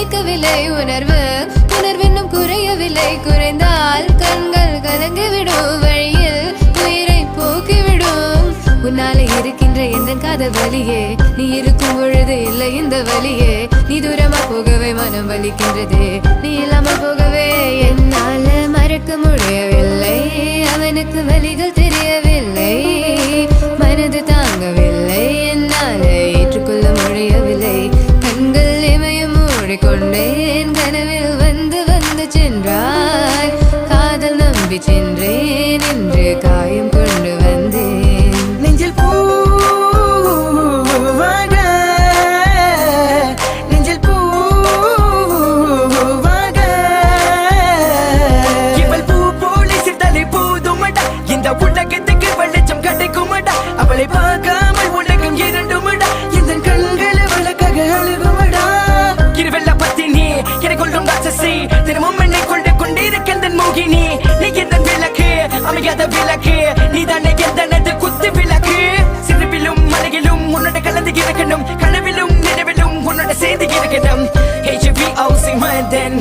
வலிக்கவில்லை உணர்வு உணர்வென்னும் குறையவில்லை குறைந்தால் கண்கள் கலங்கிவிடும் வழியில் உயிரை போக்கிவிடும் உன்னாலே இருக்கின்ற எந்த காதல் வலியே நீ இருக்கும் பொழுது இல்லை இந்த வலியே நீ தூரமா போகவே மனம் வலிக்கின்றது நீ இல்லாமல் போகவே என்னால மறக்க முடியவில்லை அவனுக்கு வலிகள் தெரியவில்லை மனது தாங்கவில்லை என்னால ஏற்றுக்கொள்ள முடியவில்லை கண்கள் இமயம் மூடிக்கொண்டேன் கனவில் வந்து வந்து சென்றாய் காதல் நம்பி சென்றேன் என்று காயம் கொண்டு வந்தேன் நெஞ்சில் பூவாக நெஞ்சில் பூவாக இவள் பூ போல சித்தலை போதுமடா இந்த உலகத்துக்கு வெளிச்சம் கிடைக்குமடா அவளை பார்க்காமல் உலகம் இரண்டுமடா இந்த கண்களை வழக்காக அழுகுமடா இருவெல்ல பத்தினி என கொள்ளும் ராட்சசி தினமும் என்னை கொண்டு கொண்டிருக்கின்ற மோகினி நீ எந்த விளக்கு அமையாத விளக்கு நீ தானே எந்தனது குத்து விளக்கு சிறுவிலும் மலையிலும் உன்னோட கலந்து இருக்கணும் கனவிலும் நினைவிலும் உன்னோட சேர்ந்து இருக்கணும் HVOC more than